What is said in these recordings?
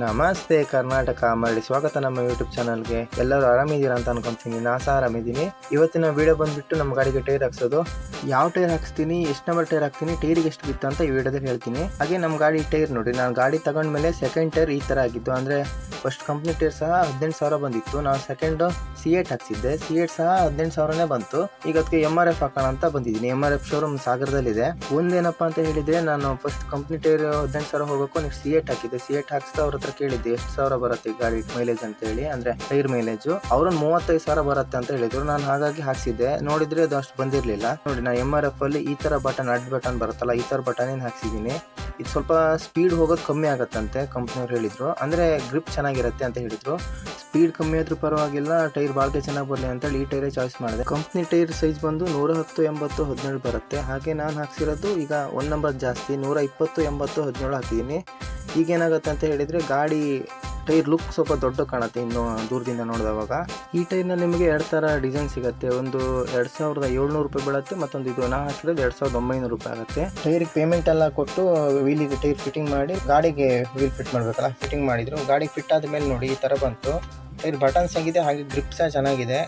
ನಮಸ್ತೆ ಕರ್ನಾಟಕ ಮರಳಿ ಸ್ವಾಗತ ನಮ್ಮ ಯೂಟ್ಯೂಬ್ ಚಾನಲ್ಗೆ. ಎಲ್ಲರೂ ಆರಾಮಿದ್ದೀರಾ ಅಂತ ಅನ್ಕೊಂತೀನಿ. ನಾ ಸಹ ಆರಾಮಿದ್ದೀನಿ. ಇವತ್ತಿನ ವಿಡಿಯೋ ಬಂದ್ಬಿಟ್ಟು ನಮ್ಮ ಗಾಡಿಗೆ ಟೈರ್ ಹಾಕ್ಸೋದು. ಯಾವ ಟೈರ್ ಹಾಕ್ಸ್ತೀನಿ, ಎಷ್ಟು ನಂಬರ್ ಟೈರ್ ಹಾಕ್ತೀನಿ, ಟೈರಿಗೆ ಎಷ್ಟು ಬಿತ್ತು ಅಂತ ಈ ವಿಡಿಯೋದಲ್ಲಿ ಹೇಳ್ತೀನಿ. ಹಾಗೆ ನಮ್ಮ ಗಾಡಿ ಟೈರ್ ನೋಡಿ, ನಾನು ಗಾಡಿ ತಗೊಂಡ್ಮೇಲೆ ಸೆಕೆಂಡ್ ಟೈರ್ ಈ ಥರ ಆಗಿತ್ತು. ಅಂದರೆ ಫಸ್ಟ್ ಕಂಪ್ನಿ ಟೈರ್ ಸಹ 18,000 ಬಂದಿತ್ತು. ನಾನು ಸೆಕೆಂಡ್ C8 ಹಾಕ್ಸಿದ್ದೆ. C8 ಸಹ 18,000ನೇ ಬಂತು. ಈಗ ಅದಕ್ಕೆ MRF ಹಾಕೋಣ ಅಂತ ಬಂದಿದ್ದೀನಿ. MRF showroom ಸಾಗರದಲ್ಲಿದೆ. ಒಂದೇನಪ್ಪ ಅಂತ ಹೇಳಿದ್ರೆ, ನಾನು ಫಸ್ಟ್ ಕಂಪ್ನಿ ಟೈರ್ 18,000 ಹೋಗೋಕ್ಕೂ ನೆಕ್ಸ್ಟ್ C8 ಹಾಕಿದ್ದೆ. C8 ಹಾಕ್ಸ್ತಾ ಅವ್ರ ಹತ್ರ ಕೇಳಿದ್ದೆ ಎಷ್ಟು ಸಾವಿರ ಬರುತ್ತೆ ಗಾಡಿ ಮೈಲೇಜ್ ಅಂತ ಹೇಳಿ, ಅಂದ್ರೆ ಟೈರ್ ಮೈಲೇಜ್. ಅವ್ರನ್ನ 35,000 ಬರುತ್ತೆ ಅಂತ ಹೇಳಿದ್ರು. ನಾನು ಹಾಗಾಗಿ ಹಾಕ್ಸಿದ್ದೆ. ನೋಡಿದ್ರೆ ಅದು ಅಷ್ಟು ಬಂದಿರಲಿಲ್ಲ. ನೋಡಿ, ನಾನು MRF ಅಲ್ಲಿ ಈ ತರ ಬಟನ್, ಅಡ್ ಬಟನ್ ಬರುತ್ತಲ್ಲ, ಈ ತರ ಬಟನ್ ಹಾಕ್ಸಿದ್ದೀನಿ. ಇದು ಸ್ವಲ್ಪ ಸ್ಪೀಡ್ ಹೋಗೋದು ಕಮ್ಮಿ ಆಗತ್ತಂತೆ ಕಂಪ್ನಿಯವ್ರು ಹೇಳಿದ್ರು. ಅಂದ್ರೆ ಗ್ರಿಪ್ ಚೆನ್ನಾಗಿರುತ್ತೆ ಅಂತ ಹೇಳಿದ್ರು. ಸ್ಪೀಡ್ ಕಮ್ಮಿ ಆದ್ರೂ ಪರವಾಗಿಲ್ಲ, ಟೈರ್ ಬಾಳ್ಕೆ ಚೆನ್ನಾಗಿ ಬರಲಿ ಅಂತೇಳಿ ಈ ಟೈರೇ ಚಾಯ್ಸ್ ಮಾಡಿದೆ. ಕಂಪ್ನಿ ಟೈರ್ ಸೈಜ್ ಬಂದು 110, 80, 17 ಬರುತ್ತೆ. ಹಾಗೆ ನಾನು ಹಾಕ್ಸಿರೋದು ಈಗ 1 ನಂಬರ್ ಜಾಸ್ತಿ, 120, 80, 17 ಹಾಕಿದ್ದೀನಿ. ಈಗ ಏನಾಗುತ್ತೆ ಅಂತ ಹೇಳಿದ್ರೆ, ಗಾಡಿ ಟೈರ್ ಲುಕ್ ಸ್ವಲ್ಪ ದೊಡ್ಡ ಕಾಣುತ್ತೆ ಇನ್ನು ದೂರದಿಂದ ನೋಡಿದವಾಗ. ಈ ಟೈರ್ನ ನಿಮಗೆ 2 ಥರ ಡಿಸೈನ್ ಸಿಗುತ್ತೆ. ಒಂದು 2,700 ರೂಪಾಯಿ ಬೀಳುತ್ತೆ, ಮತ್ತೊಂದು ಇದು ನಾ ಹಾಕಿರೋದು 2,900 ರೂಪಾಯಿ ಆಗುತ್ತೆ. ಟೈರಿಗೆ ಪೇಮೆಂಟ್ ಎಲ್ಲ ಕೊಟ್ಟು ವೀಲಿಗೆ ಟೈರ್ ಫಿಟ್ಟಿಂಗ್ ಮಾಡಿ, ಗಾಡಿಗೆ ವೀಲ್ ಫಿಟ್ ಮಾಡಬೇಕಲ್ಲ, ಫಿಟ್ಟಿಂಗ್ ಮಾಡಿದ್ರು. ಗಾಡಿಗೆ ಫಿಟ್ ಆದಮೇಲೆ ನೋಡಿ ಈ ಥರ ಬಂತು. ಟೈರ್ ಬಟನ್ಸ್ ಆಗಿದೆ, ಹಾಗೆ ಗ್ರಿಪ್ ಸಹ ಚೆನ್ನಾಗಿದೆ.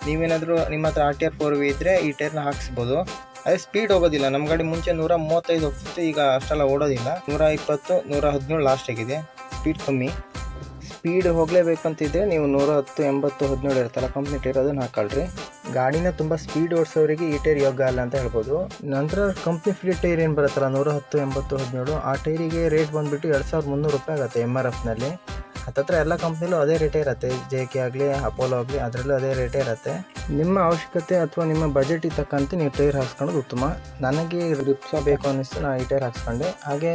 ನೀವೇನಾದರೂ ನಿಮ್ಮ ಹತ್ರ RTR 4V ಇದ್ದರೆ ಈ ಟೈರ್ನ ಹಾಕ್ಸ್ಬೋದು. ಅದೇ ಸ್ಪೀಡ್ ಹೋಗೋದಿಲ್ಲ. ನಮ್ಮ ಗಾಡಿ ಮುಂಚೆ 135 ಹೋಗ್ತಿತ್ತು, ಈಗ ಅಷ್ಟೆಲ್ಲ ಓಡೋದಿಲ್ಲ. 120, 117 ಲಾಸ್ಟ್ ಆಗಿದೆ. ಸ್ಪೀಡ್ ಕಮ್ಮಿ. ಸ್ಪೀಡ್ ಹೋಗಲೇಬೇಕಂತಿದ್ರೆ ನೀವು 110, 80, 17 ಇರುತ್ತಲ್ಲ ಕಂಪ್ನಿ ಟೈರ್, ಅದನ್ನು ಹಾಕೊಳ್ರಿ. ಗಾಡಿನ ತುಂಬ ಸ್ಪೀಡ್ ಓಡಿಸೋರಿಗೆ ಈ ಟೈರ್ ಯೋಗ್ಯ ಅಲ್ಲ ಅಂತ ಹೇಳ್ಬೋದು. ನಂತರ ಕಂಪ್ನಿ ಫ್ರೀ ಟೈರ್ ಏನು ಬರುತ್ತಲ್ಲ 110, 80, 17, ಆ ಟೈರಿಗೆ ರೇಟ್ ಬಂದುಬಿಟ್ಟು 2,300 ರೂಪಾಯಿ ಆಗುತ್ತೆ MRFನಲ್ಲಿ. ಹತ್ತತ್ರ ಎಲ್ಲ ಕಂಪ್ನಿಲೂ ಅದೇ ರೇಟೇ ಇರುತ್ತೆ. JK ಆಗಲಿ, ಅಪೋಲೋ ಆಗಲಿ, ಅದರಲ್ಲೂ ಅದೇ ರೇಟೇ ಇರುತ್ತೆ. ನಿಮ್ಮ ಅವಶ್ಯಕತೆ ಅಥವಾ ನಿಮ್ಮ ಬಜೆಟಿಗೆ ತಕ್ಕಂತೆ ನೀವು ಟೈರ್ ಹಾಕ್ಸ್ಕೊಳ್ಳೋದು ಉತ್ತಮ. ನನಗೆ ರಿಪ್ಸ ಬೇಕು ಅನ್ನಿಸ್ತು, ನಾನು ಈ ಟೈರ್ ಹಾಕ್ಸ್ಕೊಂಡೆ. ಹಾಗೆ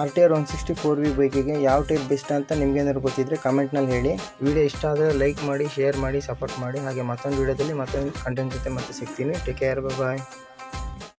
RTR 160 ಬೈಕಿಗೆ ಯಾವ ಟೈರ್ ಬೆಸ್ಟ್ ಅಂತ ನಿಮ್ಗೇನಾದ್ರು ಗೊತ್ತಿದ್ದರೆ ಕಮೆಂಟ್ನಲ್ಲಿ ಹೇಳಿ. ವಿಡಿಯೋ ಇಷ್ಟ ಆದರೆ ಲೈಕ್ ಮಾಡಿ, ಶೇರ್ ಮಾಡಿ, ಸಪೋರ್ಟ್ ಮಾಡಿ. ಹಾಗೆ ಮತ್ತೊಂದು ವಿಡಿಯೋದಲ್ಲಿ ಮತ್ತೊಂದು ಕಂಟೆಂಟ್ ಜೊತೆ ಮತ್ತೆ ಸಿಗ್ತೀನಿ. ಟೇಕ್ ಕೇರ್, ಬಾಯ್.